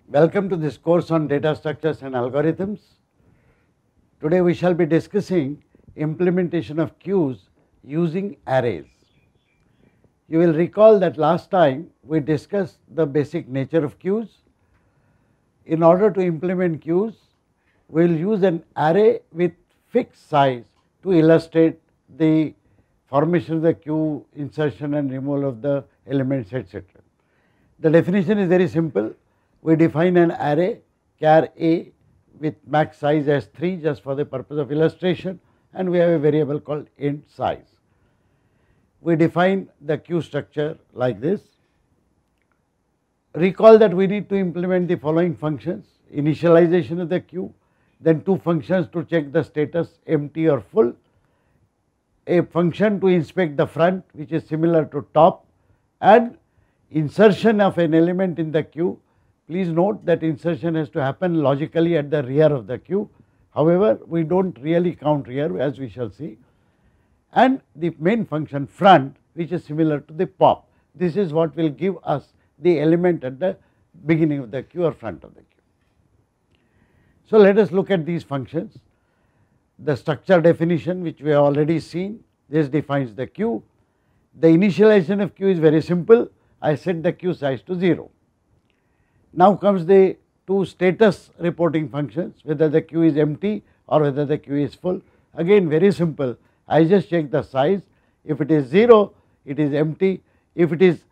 Welcome to this course on data structures and algorithms. Today we shall be discussing implementation of queues using arrays. You will recall that last time we discussed the basic nature of queues. In order to implement queues, we will use an array with fixed size to illustrate the formation of the queue, insertion and removal of the elements, etc. The definition is very simple. We define an array char A with max size as 3 just for the purpose of illustration, and we have a variable called int size. We define the queue structure like this. Recall that we need to implement the following functions: initialization of the queue, then two functions to check the status empty or full, a function to inspect the front which is similar to top, and insertion of an element in the queue. Please note that insertion has to happen logically at the rear of the queue. However, we do not really count rear, as we shall see, and the main function front, which is similar to the pop. This is what will give us the element at the beginning of the queue or front of the queue. So let us look at these functions. The structure definition, which we have already seen, this defines the queue. The initialization of queue is very simple. I set the queue size to 0. Now comes the two status reporting functions, whether the queue is empty or whether the queue is full. Again, very simple. I just check the size. If it is 0, it is empty. If it is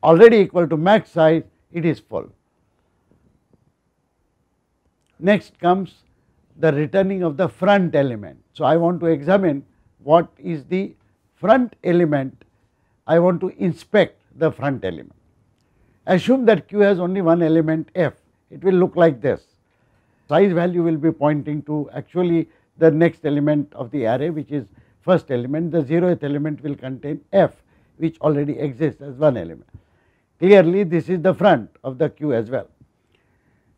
already equal to max size, it is full. Next comes the returning of the front element. So I want to examine what is the front element. I want to inspect the front element. Assume that queue has only one element f. It will look like this. Size value will be pointing to actually the next element of the array, which is first element. The 0th element will contain f, which already exists as one element. Clearly, this is the front of the queue as well.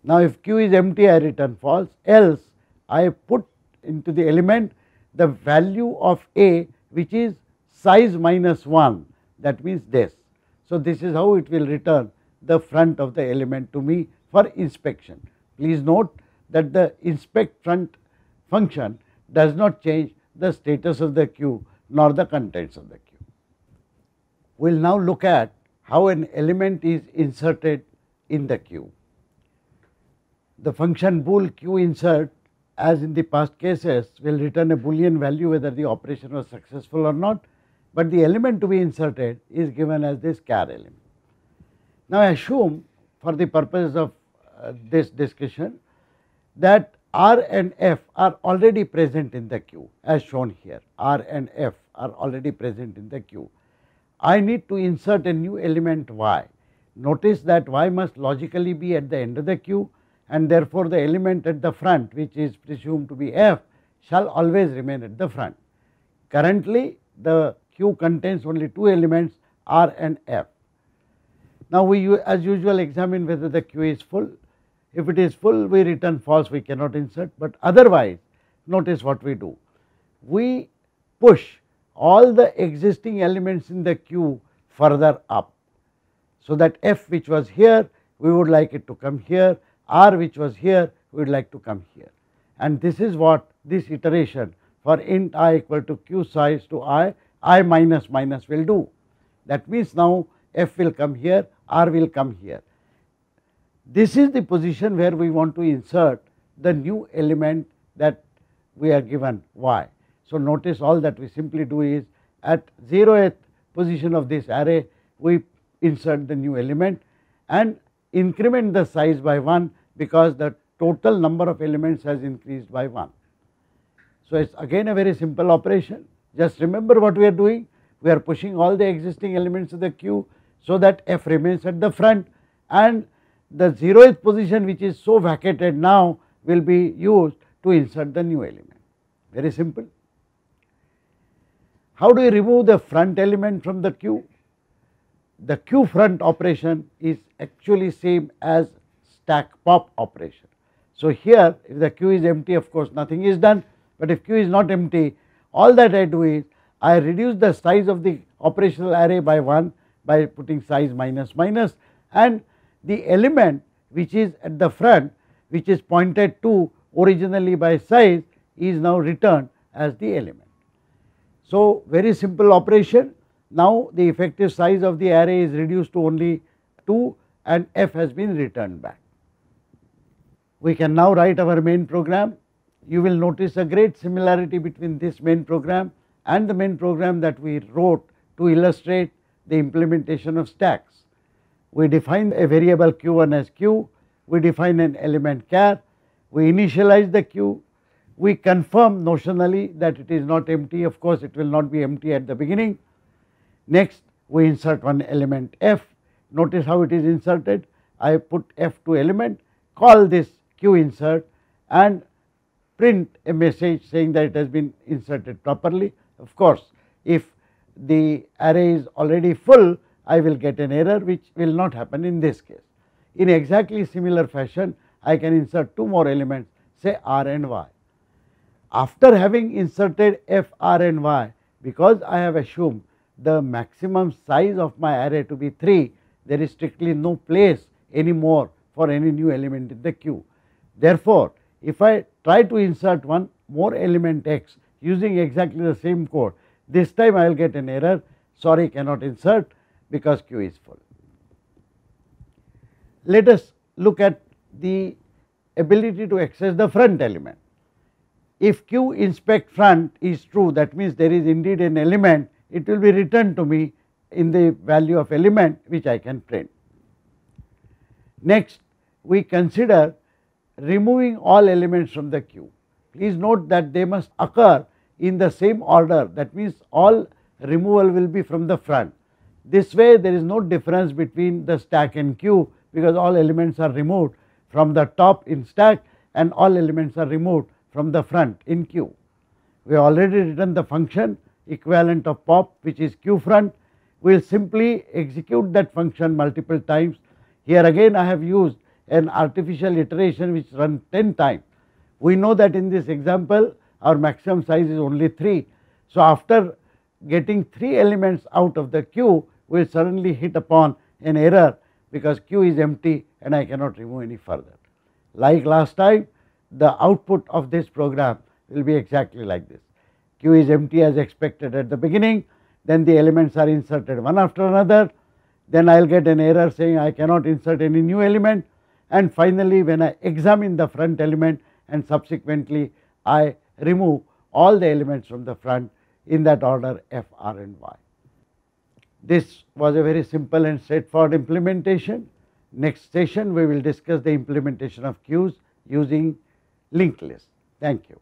Now, if queue is empty, I return false, else I put into the element the value of a, which is size minus 1, that means this. So this is how it will return the front of the element to me for inspection. Please note that the inspect front function does not change the status of the queue nor the contents of the queue. We will now look at how an element is inserted in the queue. The function bool queue insert, as in the past cases, will return a boolean value whether the operation was successful or not, but the element to be inserted is given as this char element. Now assume, for the purpose of this discussion, that R and F are already present in the queue, as shown here. R and F are already present in the queue. I need to insert a new element Y. Notice that Y must logically be at the end of the queue, and therefore the element at the front, which is presumed to be F, shall always remain at the front. Currently, the queue contains only two elements, R and F. Now we, as usual, examine whether the queue is full. If it is full, we return false, we cannot insert, but otherwise, notice what we do. We push all the existing elements in the queue further up, so that F, which was here, we would like it to come here, R, which was here, we would like to come here. And this is what this iteration for int I equal to queue size to I minus minus will do. That means now F will come here, R will come here. This is the position where we want to insert the new element that we are given Y. So notice all that we simply do is at 0th position of this array, we insert the new element and increment the size by 1, because the total number of elements has increased by 1. So it is again a very simple operation. Just remember what we are doing. We are pushing all the existing elements of the queue so that F remains at the front, and the 0th position, which is so vacated now, will be used to insert the new element. Very simple. How do we remove the front element from the queue? The queue front operation is actually same as stack pop operation. So here, if the queue is empty, of course nothing is done, but if queue is not empty, all that I do is I reduce the size of the operational array by 1 by putting size minus minus, and the element which is at the front, which is pointed to originally by size, is now returned as the element. So, very simple operation. Now, the effective size of the array is reduced to only 2 and f has been returned back. We can now write our main program. You will notice a great similarity between this main program and the main program that we wrote to illustrate the implementation of stacks. We define a variable q1 as q, we define an element char, we initialize the q, we confirm notionally that it is not empty. Of course, it will not be empty at the beginning. Next, we insert one element f. Notice how it is inserted. I put f to element, call this q insert and print a message saying that it has been inserted properly. Of course, if the array is already full, I will get an error, which will not happen in this case. In exactly similar fashion, I can insert 2 more elements, say r and y. After having inserted f, r and y, because I have assumed the maximum size of my array to be 3, there is strictly no place anymore for any new element in the queue. Therefore, if I try to insert one more element x using exactly the same code, this time I will get an error, sorry, cannot insert because queue is full. Let us look at the ability to access the front element. If q inspect front is true, that means there is indeed an element, it will be returned to me in the value of element which I can print. Next, we consider removing all elements from the queue. Please note that they must occur in the same order, that means all removal will be from the front. This way there is no difference between the stack and queue, because all elements are removed from the top in stack and all elements are removed from the front in queue. We have already written the function equivalent of pop, which is queue front. We will simply execute that function multiple times. Here again I have used an artificial iteration which runs 10 times. We know that in this example our maximum size is only 3. So, after getting 3 elements out of the queue, we will suddenly hit upon an error because queue is empty and I cannot remove any further. Like last time, the output of this program will be exactly like this. Queue is empty as expected at the beginning, then the elements are inserted one after another, then I will get an error saying I cannot insert any new element, and finally when I examine the front element and subsequently I remove all the elements from the front in that order f, r and y. This was a very simple and straightforward implementation. Next session we will discuss the implementation of queues using linked list. Thank you.